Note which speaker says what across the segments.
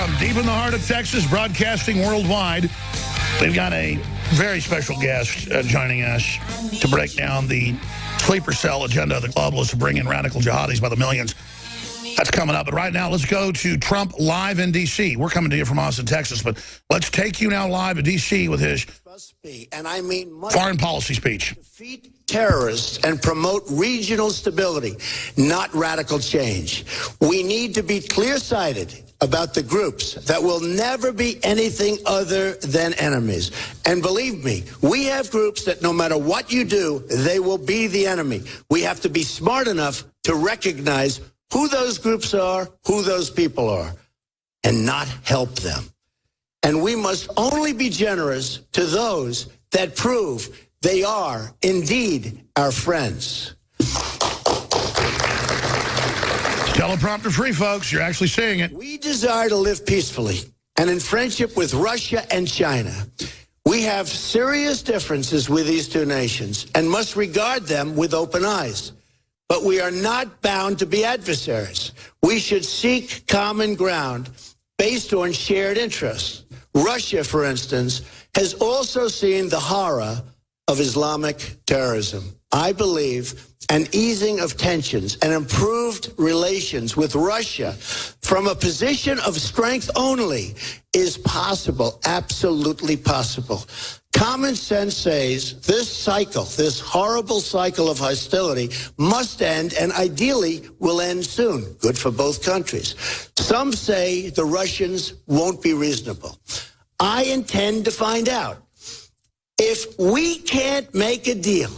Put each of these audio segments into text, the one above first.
Speaker 1: From deep in the heart of Texas, broadcasting worldwide, we've got a very special guest joining us to break down the sleeper cell agenda of the globalists to bring in radical jihadis by the millions. That's coming up. But right now, let's go to Trump live in D.C. We're coming to you from Austin, Texas, but let's take you now live to D.C. with his foreign policy speech.
Speaker 2: Defeat terrorists and promote regional stability, not radical change. We need to be clear-sighted about the groups that will never be anything other than enemies. And believe me, we have groups that no matter what you do, they will be the enemy. We have to be smart enough to recognize who those groups are, who those people are, and not help them. And we must only be generous to those that prove they are indeed our friends.
Speaker 1: Teleprompter free, folks. You're actually saying it.
Speaker 2: We desire to live peacefully and in friendship with Russia and China. We have serious differences with these two nations and must regard them with open eyes. But we are not bound to be adversaries. We should seek common ground based on shared interests. Russia, for instance, has also seen the horror of Islamic terrorism. I believe an easing of tensions and improved relations with Russia from a position of strength only is possible, absolutely possible. Common sense says this cycle, this horrible cycle of hostility must end and ideally will end soon. Good for both countries. Some say the Russians won't be reasonable. I intend to find out. If we can't make a deal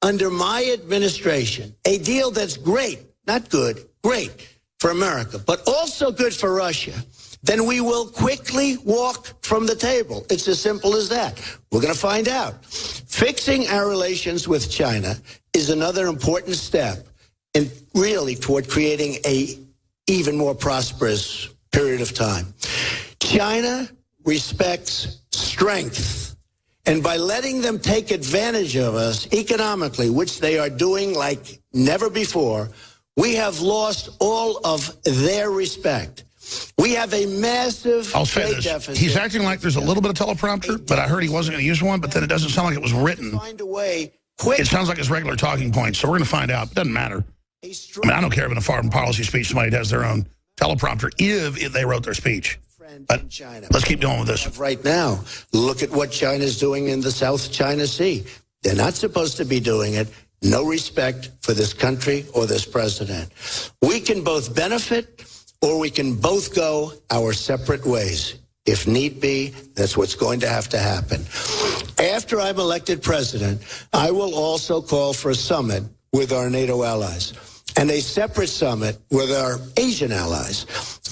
Speaker 2: under my administration, a deal that's great, not good, great for America, but also good for Russia, then we will quickly walk from the table. It's as simple as that. We're going to find out. Fixing our relations with China is another important step in really toward creating a even more prosperous period of time. China respects strength. And by letting them take advantage of us economically, which they are doing like never before, we have lost all of their respect. We have a massive trade deficit.
Speaker 1: He's acting like there's a little bit of teleprompter, but I heard he wasn't going to use one, but then it doesn't sound like it was written.
Speaker 2: Find a way quick.
Speaker 1: It sounds like his regular talking points, so we're going to find out. It doesn't matter. I mean, I don't care if in a foreign policy speech somebody has their own teleprompter if they wrote their speech. But let's keep going with this.
Speaker 2: Right now, look at what China's doing in the South China Sea. They're not supposed to be doing it. No respect for this country or this president. We can both benefit or we can both go our separate ways. If need be, that's what's going to have to happen. After I'm elected president, I will also call for a summit with our NATO allies and a separate summit with our Asian allies.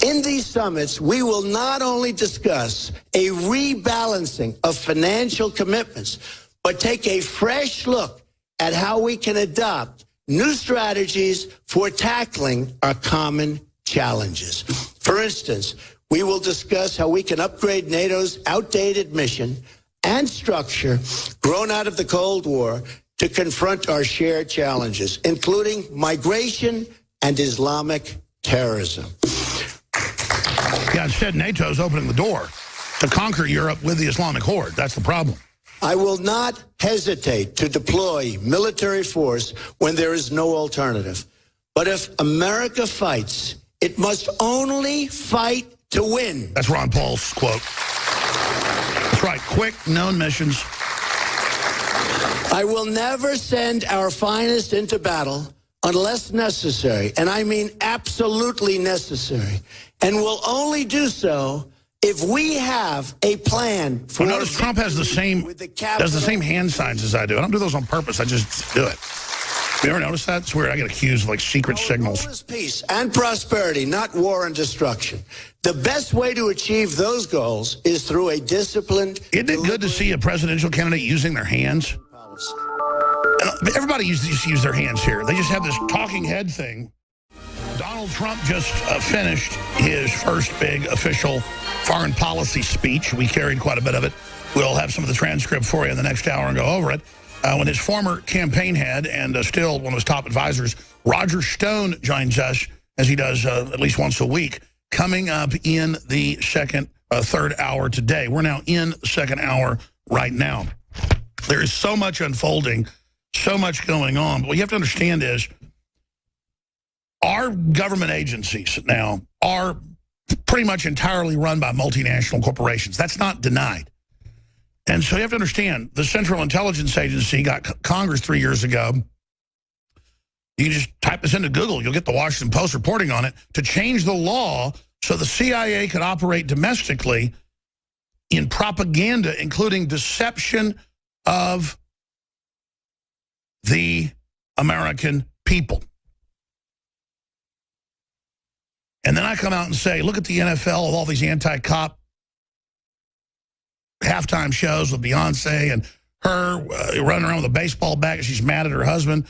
Speaker 2: In these summits, we will not only discuss a rebalancing of financial commitments, but take a fresh look at how we can adopt new strategies for tackling our common challenges. For instance, we will discuss how we can upgrade NATO's outdated mission and structure grown out of the Cold War to confront our shared challenges, including migration and Islamic terrorism.
Speaker 1: Yeah, instead NATO's opening the door to conquer Europe with the Islamic horde. That's the problem.
Speaker 2: I will not hesitate to deploy military force when there is no alternative. But if America fights, it must only fight to win.
Speaker 1: That's Ron Paul's quote. That's right. Quick, known missions.
Speaker 2: I will never send our finest into battle unless necessary, and I mean absolutely necessary, and will only do so if we have a plan for...
Speaker 1: Well, notice Trump has does the same hand signs as I do. I don't do those on purpose. I just do it. You ever notice that? It's weird. I get accused of like secret signals.
Speaker 2: Peace and prosperity, not war and destruction. The best way to achieve those goals is through a disciplined...
Speaker 1: Isn't it good to see a presidential candidate using their hands? Everybody used to use their hands here. They just have this talking head thing. Donald Trump just finished his first big official foreign policy speech. We carried quite a bit of it. We'll have some of the transcript for you in the next hour and go over it. When his former campaign head and still one of his top advisors, Roger Stone, joins us, as he does at least once a week. coming up in the third hour today. We're now in the second hour right now. There is so much unfolding, so much going on. But what you have to understand is our government agencies now are pretty much entirely run by multinational corporations. That's not denied. And so you have to understand, the Central Intelligence Agency got Congress 3 years ago. You can just type this into Google. You'll get the Washington Post reporting on it, to change the law so the CIA could operate domestically in propaganda, including deception of the American people. And then I come out and say, look at the NFL with all these anti-cop halftime shows with Beyonce and her running around with a baseball bat. She's mad at her husband,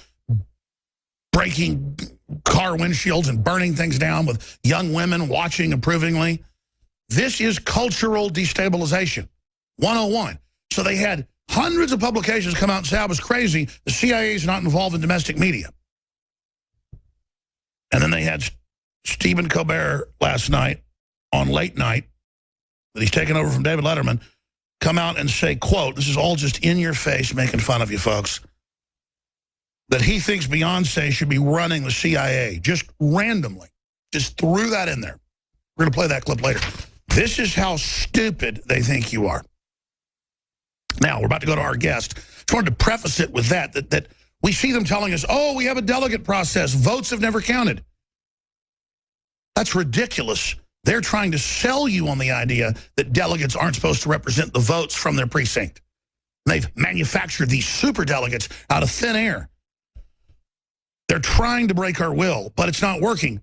Speaker 1: breaking car windshields and burning things down, with young women watching approvingly. This is cultural destabilization 101. So they had hundreds of publications come out and say I was crazy. The CIA is not involved in domestic media. And then they had Stephen Colbert last night on Late Night, that he's taken over from David Letterman, come out and say, quote, this is all just in your face making fun of you folks, that he thinks Beyonce should be running the CIA, just randomly. Just threw that in there. We're going to play that clip later. This is how stupid they think you are. Now, we're about to go to our guest. Just wanted to preface it with that we see them telling us, oh, we have a delegate process. Votes have never counted. That's ridiculous. They're trying to sell you on the idea that delegates aren't supposed to represent the votes from their precinct. They've manufactured these super delegates out of thin air. They're trying to break our will, but it's not working.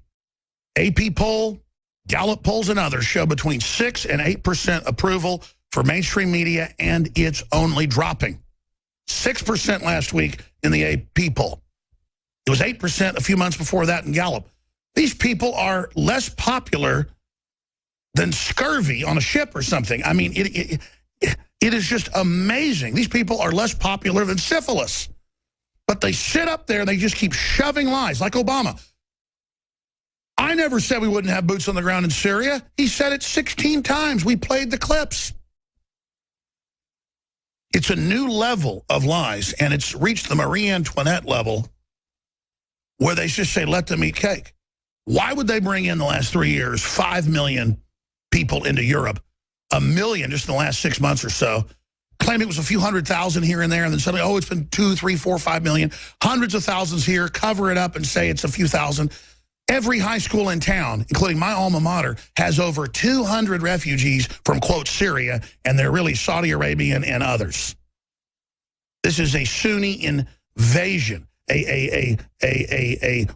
Speaker 1: AP poll, Gallup polls, and others show between 6 and 8% approval for mainstream media, and it's only dropping. 6% last week in the AP poll. It was 8% a few months before that in Gallup. These people are less popular than scurvy on a ship or something. I mean, it is just amazing. These people are less popular than syphilis. But they sit up there and they just keep shoving lies, like Obama. I never said we wouldn't have boots on the ground in Syria. He said it 16 times. We played the clips. It's a new level of lies, and it's reached the Marie Antoinette level where they just say, let them eat cake. Why would they bring in the last 3 years 5 million people into Europe, 1 million just in the last 6 months or so, claim it was a few 100,000 here and there, and then suddenly, oh, it's been 2, 3, 4, 5 million, hundreds of thousands here, cover it up and say it's a few thousand. Every high school in town, including my alma mater, has over 200 refugees from, quote, Syria, and they're really Saudi Arabian and others. This is a Sunni invasion, a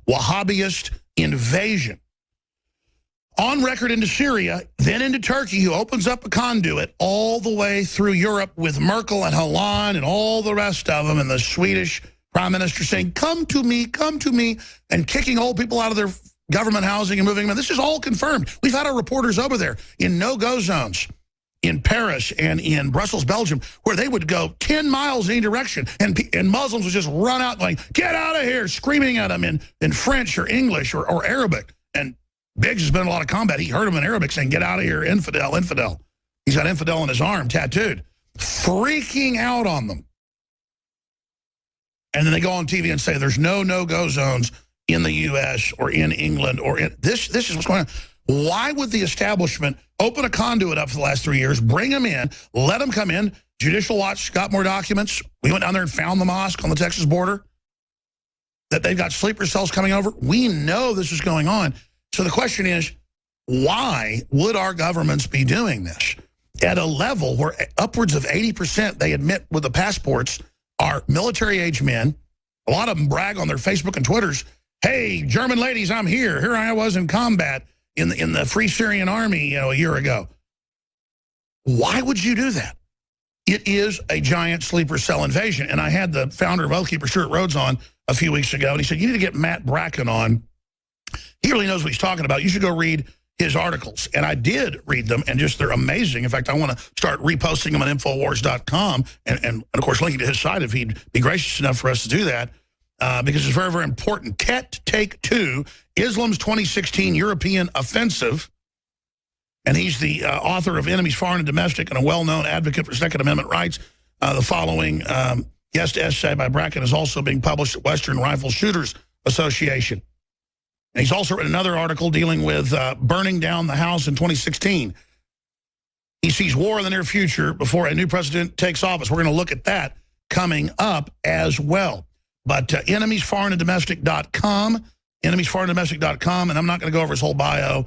Speaker 1: Wahhabist invasion. On record into Syria, then into Turkey, who opens up a conduit all the way through Europe with Merkel and Hollande and all the rest of them, and the Swedish prime minister saying, come to me, and kicking old people out of their government housing and moving them. This is all confirmed. We've had our reporters over there in no-go zones in Paris and in Brussels, Belgium, where they would go 10 miles in any direction, and Muslims would just run out going, get out of here, screaming at them in French or English or Arabic. And Biggs has been in a lot of combat. He heard him in Arabic saying, get out of here, infidel, infidel. He's got infidel on his arm, tattooed. Freaking out on them. And then they go on TV and say there's no-go zones in the U.S. or in England or in this is what's going on. Why would the establishment open a conduit up for the last 3 years, bring them in, let them come in? Judicial Watch got more documents. We went down there and found the mosque on the Texas border, that they've got sleeper cells coming over. We know this is going on. So the question is, why would our governments be doing this at a level where upwards of 80% they admit with the passports are military-age men? A lot of them brag on their Facebook and Twitters, hey, German ladies, I'm here. Here I was in combat in the Free Syrian Army, a year ago. Why would you do that? It is a giant sleeper cell invasion. And I had the founder of Oathkeeper, Stuart Rhodes, on a few weeks ago, and he said, you need to get Matt Bracken on. He really knows what he's talking about. You should go read his articles. And I did read them, and just they're amazing. In fact, I want to start reposting them on Infowars.com and of course, linking to his site if he'd be gracious enough for us to do that, because it's very, very important. Tet Take 2, Islam's 2016 European Offensive, and he's the author of Enemies Foreign and Domestic and a well-known advocate for Second Amendment rights. The following guest essay by Bracken is also being published at Western Rifle Shooters Association. And he's also written another article dealing with burning down the House in 2016. He sees war in the near future before a new president takes office. We're going to look at that coming up as well. But enemiesforeignanddomestic.com, enemiesforeignanddomestic.com, and I'm not going to go over his whole bio.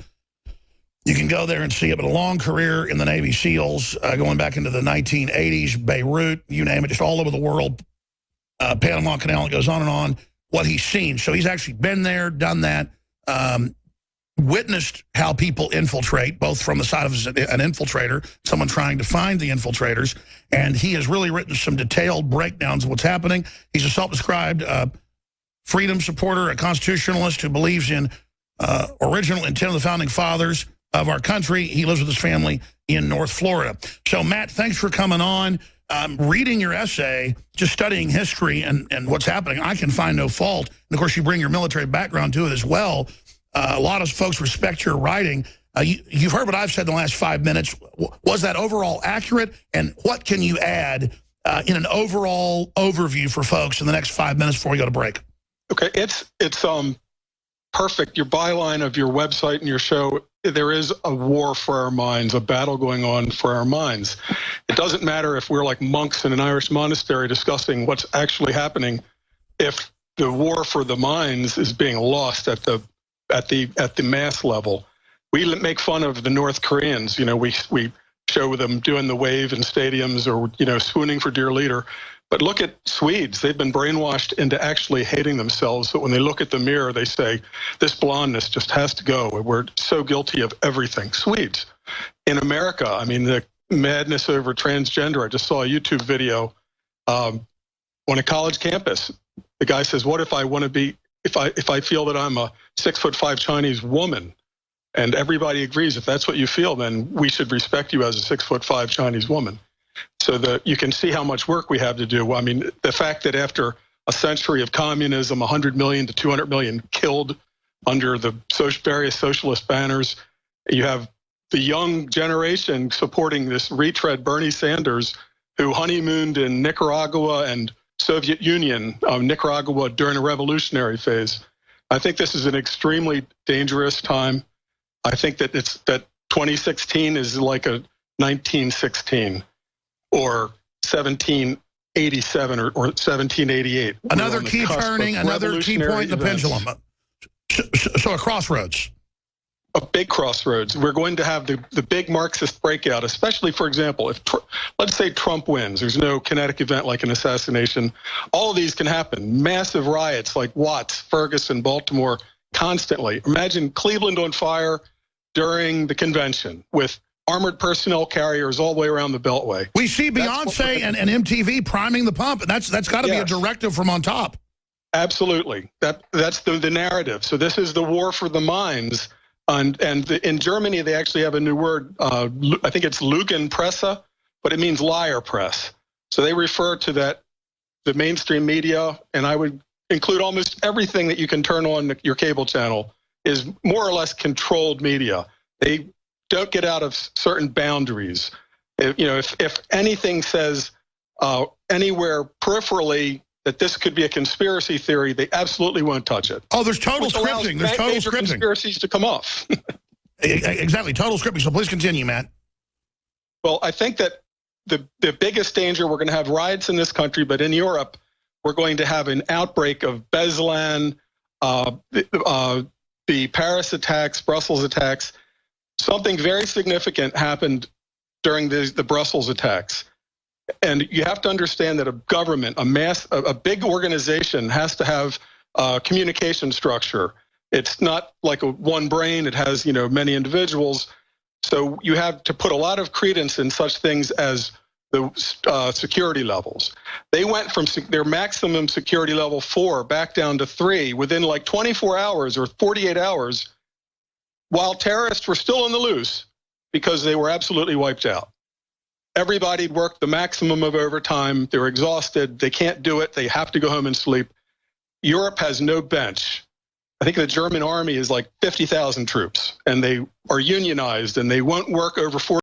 Speaker 1: You can go there and see it, but a long career in the Navy SEALs, going back into the 1980s, Beirut, you name it, just all over the world, Panama Canal, it goes on and on, what he's seen. So he's actually been there, done that, witnessed how people infiltrate, both from the side of an infiltrator, someone trying to find the infiltrators, and he has really written some detailed breakdowns of what's happening. He's a self-described freedom supporter, a constitutionalist who believes in original intent of the founding fathers of our country. He lives with his family in North Florida. So, Matt, thanks for coming on. Reading your essay, just studying history and what's happening, I can find no fault. And, of course, you bring your military background to it as well. A lot of folks respect your writing. You've heard what I've said in the last 5 minutes. Was that overall accurate? And what can you add in an overall overview for folks in the next 5 minutes before we go to break?
Speaker 3: Okay, it's perfect. Your byline of your website and your show, there is a war for our minds, a battle going on for our minds. It doesn't matter if we're like monks in an Irish monastery discussing what's actually happening, if the war for the minds is being lost at the mass level. We make fun of the North Koreans. You know, we show them doing the wave in stadiums or, you know, swooning for dear leader. But look at Swedes. They've been brainwashed into actually hating themselves. But when they look at the mirror, they say, this blondness just has to go. We're so guilty of everything. Swedes. In America, I mean, the madness over transgender. I just saw a YouTube video on a college campus. The guy says, what if I want to be, if I feel that I'm a 6'5" Chinese woman? And everybody agrees, if that's what you feel, then we should respect you as a 6'5" Chinese woman. So that you can see how much work we have to do. I mean, the fact that after a century of communism, 100 million to 200 million killed under the various socialist banners, you have the young generation supporting this retread Bernie Sanders, who honeymooned in Nicaragua and Soviet Union, Nicaragua during a revolutionary phase. I think this is an extremely dangerous time. I think that 2016 is like a 1916. Or 1787 or 1788.
Speaker 1: Another key turning, another key point in the pendulum. So a crossroads.
Speaker 3: A big crossroads. We're going to have the big Marxist breakout, especially, for example, if let's say Trump wins, there's no kinetic event like an assassination. All of these can happen. Massive riots like Watts, Ferguson, Baltimore, constantly. Imagine Cleveland on fire during the convention with armored personnel carriers all the way around the Beltway. We
Speaker 1: see Beyonce and MTV priming the pump, and that's got to be a directive from on top.
Speaker 3: Absolutely. That's the narrative. So this is the war for the minds. And in Germany, they actually have a new word. I think it's Lügenpresse, but it means liar press. So they refer to that, the mainstream media, and I would include almost everything that you can turn on your cable channel is more or less controlled media. They don't get out of certain boundaries. If anything says anywhere peripherally that this could be a conspiracy theory, they absolutely won't touch it.
Speaker 1: Oh, there's total scripting. There's total scripting.
Speaker 3: Conspiracies to come off.
Speaker 1: Exactly, total scripting. So please continue, Matt.
Speaker 3: Well, I think that the biggest danger, we're going to have riots in this country, but in Europe, we're going to have an outbreak of Beslan, the Paris attacks, Brussels attacks. Something very significant happened during the Brussels attacks. And you have to understand that a government, a big organization has to have a communication structure. It's not like one brain. It has, many individuals. So you have to put a lot of credence in such things as the security levels. They went from their maximum security level 4 back down to 3 within like 24 hours or 48 hours, while terrorists were still on the loose because they were absolutely wiped out. Everybody worked the maximum of overtime. They were exhausted. They can't do it. They have to go home and sleep. Europe has no bench. I think the German army is like 50,000 troops, and they are unionized, and they won't work over 40